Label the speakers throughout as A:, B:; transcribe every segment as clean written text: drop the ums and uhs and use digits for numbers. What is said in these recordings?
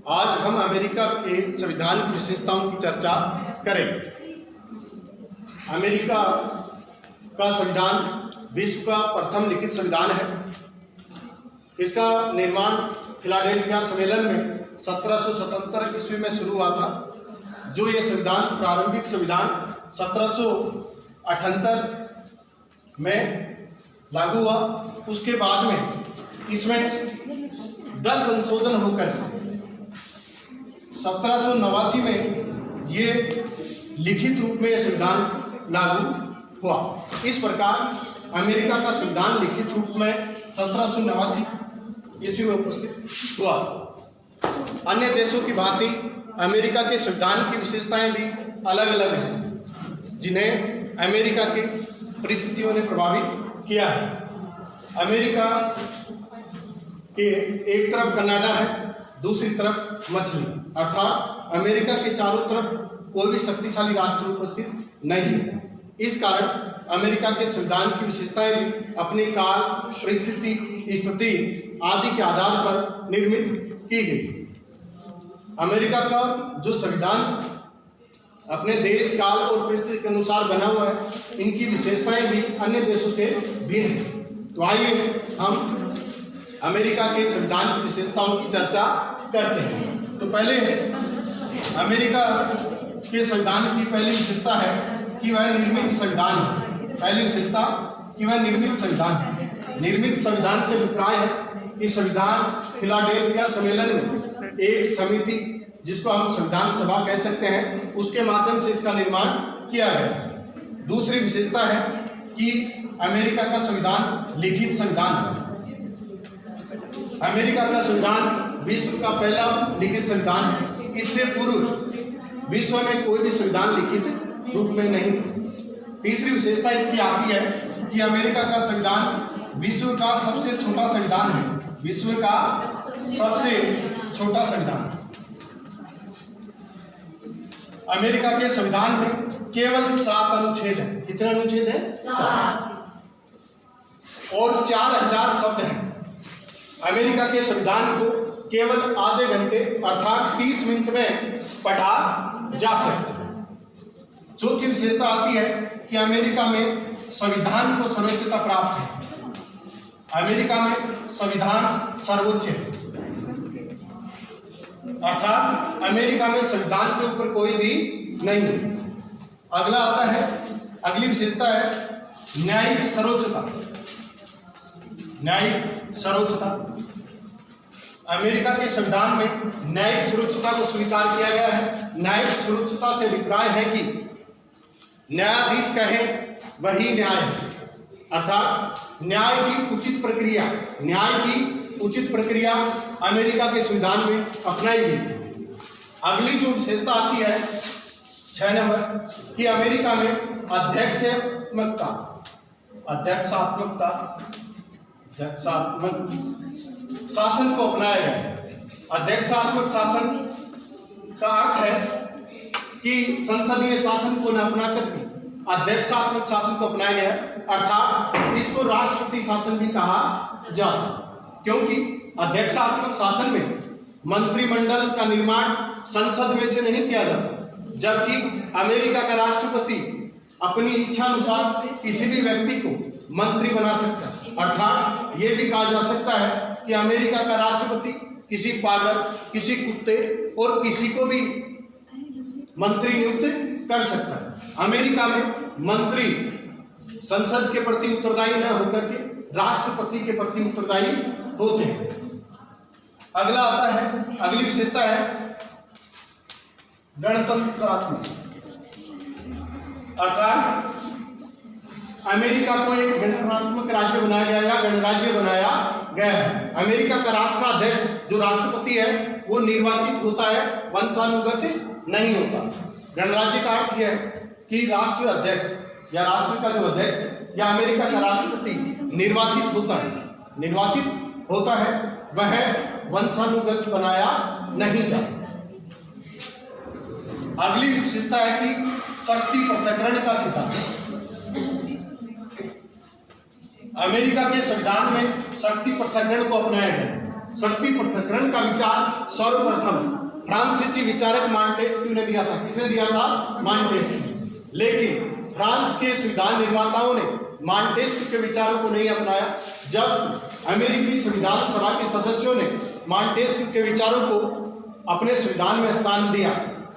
A: आज हम अमेरिका के संविधान की विशेषताओं की चर्चा करेंगे। अमेरिका का संविधान विश्व का प्रथम लिखित संविधान है। इसका निर्माण फिलाडेल्फिया सम्मेलन में 1777 ईस्वी में शुरू हुआ था। जो ये संविधान प्रारंभिक संविधान 1778 में लागू हुआ। उसके बाद में इसमें 10 संशोधन होकर 1789 में ये लिखित रूप में यह संविधान लागू हुआ। इस प्रकार अमेरिका का संविधान लिखित रूप में 1789 ईस्वी में उपस्थित हुआ। अन्य देशों की भांति अमेरिका के संविधान की विशेषताएं भी अलग अलग हैं, जिन्हें अमेरिका की परिस्थितियों ने प्रभावित किया है। अमेरिका के एक तरफ कनाडा है, दूसरी तरफ मछली, अर्थात अमेरिका के चारों तरफ कोई भी शक्तिशाली राष्ट्र उपस्थित नहीं है। इस कारण अमेरिका के संविधान की विशेषताएं भी अपने काल, परिस्थिति, स्थिति आदि के आधार पर निर्मित की गई। अमेरिका का जो संविधान अपने देश, काल और परिस्थिति के अनुसार बना हुआ है, इनकी विशेषताएं भी अन्य देशों से भिन्न है। तो आइए हम अमेरिका के संविधान की विशेषताओं की चर्चा करते हैं। तो पहले अमेरिका के संविधान की पहली विशेषता है कि वह निर्मित संविधान है। पहली विशेषता कि वह निर्मित संविधान है। निर्मित संविधान से अभिप्राय है कि संविधान फिलाडेल्फिया सम्मेलन में एक समिति, जिसको हम संविधान सभा कह सकते हैं, उसके माध्यम से इसका निर्माण किया गया। दूसरी विशेषता है कि अमेरिका का संविधान लिखित संविधान है। अमेरिका का संविधान विश्व का पहला लिखित संविधान है। इससे पूर्व विश्व में कोई भी संविधान लिखित रूप में नहीं था। तीसरी विशेषता इसकी आती है कि अमेरिका का संविधान विश्व का सबसे छोटा संविधान है। विश्व का सबसे छोटा संविधान। अमेरिका के संविधान में केवल 7 अनुच्छेद हैं। कितने अनुच्छेद हैं? 7। और 4000 शब्द हैं। अमेरिका के संविधान को केवल आधे घंटे अर्थात 30 मिनट में पढ़ा जा सकता है। चौथी विशेषता आती है कि अमेरिका में संविधान को सर्वोच्चता प्राप्त है। अमेरिका में संविधान सर्वोच्च है, अर्थात अमेरिका में संविधान से ऊपर कोई भी नहीं है। अगला आता है, अगली विशेषता है न्यायिक सर्वोच्चता। न्यायिक सर्वोच्चता। अमेरिका के संविधान में न्यायिक सर्वोच्चता को स्वीकार किया गया है। न्यायिक सर्वोच्चता से अभिप्राय है कि न्यायाधीश कहे वही न्याय है, अर्थात न्याय की उचित प्रक्रिया, अमेरिका के संविधान में अपनाई गई। अगली जो विशेषता आती है 6 नंबर कि अमेरिका में अध्यक्षात्मक शासन को अपनाया गया है। अध्यक्षात्मक शासन का अर्थ है कि संसदीय शासन को न अपना करके अध्यक्षात्मक शासन को अपनाया गया, अर्थात इसको राष्ट्रपति शासन भी कहा जाता, क्योंकि अध्यक्षात्मक शासन में मंत्रिमंडल का निर्माण संसद में से नहीं किया जाता, जबकि अमेरिका का राष्ट्रपति अपनी इच्छा अनुसार किसी भी व्यक्ति को मंत्री बना सकता है। अर्थात ये भी कहा जा सकता है कि अमेरिका का राष्ट्रपति किसी पागल, किसी कुत्ते और किसी को भी मंत्री नियुक्त कर सकता है। अमेरिका में मंत्री संसद के प्रति उत्तरदायी न होकर के राष्ट्रपति के प्रति उत्तरदायी होते हैं। अगला आता है, अगली विशेषता है गणतंत्रात्मक, अर्थात अमेरिका को एक गणतंत्रात्मक राज्य बनाया गया या गणराज्य बनाया गया है। अमेरिका का राष्ट्राध्यक्ष जो राष्ट्रपति है वो निर्वाचित होता है, वंशानुगत नहीं होता। गणराज्य का अर्थ यह है कि राष्ट्र अध्यक्ष या राष्ट्र का जो अध्यक्ष या अमेरिका का राष्ट्रपति निर्वाचित होता है, वह वंशानुगत बनाया नहीं जाता। अगली विशेषता है कि शक्ति पृथक्करण का सिद्धांत। अमेरिका के संविधान में शक्ति पृथक्करण को अपनाया गया। शक्ति पृथक्करण का विचार सर्वप्रथम फ्रांसीसी विचारक मॉन्टेस्क्यू ने दिया था। किसने दिया था? मॉन्टेस्क्यू। लेकिन फ्रांस के संविधान निर्माताओं ने मॉन्टेस्क्यू के विचारों को नहीं अपनाया। जब अमेरिकी संविधान सभा के सदस्यों ने मॉन्टेस्क्यू के विचारों को अपने संविधान में स्थान दिया,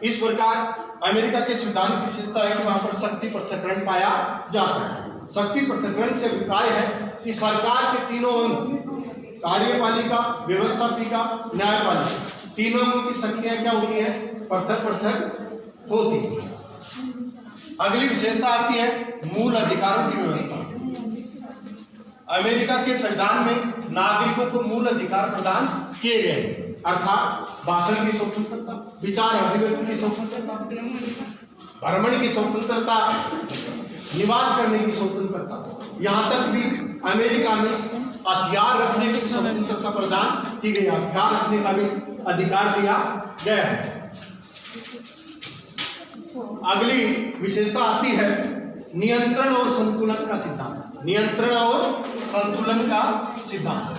A: इस प्रकार अमेरिका के संविधान की विशेषता है कि वहां पर शक्ति पृथक्करण पाया जाता है। शक्ति पृथक्करण से अभिप्राय है कि सरकार के तीनों अंग, कार्यपालिका, व्यवस्थापिका, न्यायपालिका, तीनों अंगों की शक्तियां क्या होती है? पृथक पृथक होती है। अगली विशेषता आती है मूल अधिकारों की व्यवस्था। अमेरिका के संविधान में नागरिकों को मूल अधिकार प्रदान किए गए, अर्थात भाषण की स्वतंत्रता, विचार अभिव्यक्ति की स्वतंत्रता, भ्रमण की स्वतंत्रता, निवास करने की स्वतंत्रता, यहाँ तक भी अमेरिका में हथियार रखने की स्वतंत्रता प्रदान की गई, हथियार रखने का भी अधिकार दिया गया है। अगली विशेषता आती है नियंत्रण और संतुलन का सिद्धांत। नियंत्रण और संतुलन का सिद्धांत।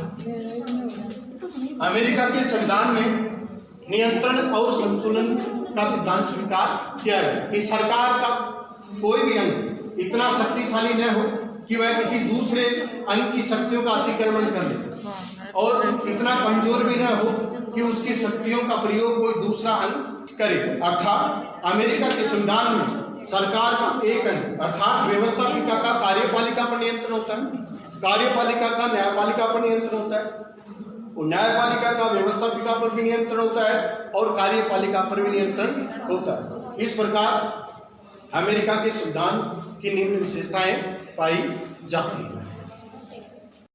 A: अमेरिका के संविधान में नियंत्रण और संतुलन का सिद्धांत स्वीकार किया गया कि सरकार का कोई भी अंग इतना शक्तिशाली न हो कि वह किसी दूसरे अंग की शक्तियों का अतिक्रमण कर ले, और इतना कमजोर भी न हो कि उसकी शक्तियों का प्रयोग कोई दूसरा अंग करे। अर्थात अमेरिका के संविधान में सरकार का एक अंग अर्थात व्यवस्थापिका का कार्यपालिका पर नियंत्रण होता है, कार्यपालिका का न्यायपालिका पर नियंत्रण होता है, और न्यायपालिका का व्यवस्थापिका पर भी नियंत्रण होता है, और कार्यपालिका पर भी नियंत्रण होता है। इस प्रकार अमेरिका के संविधान की निम्न विशेषताएं पाई जाती हैं।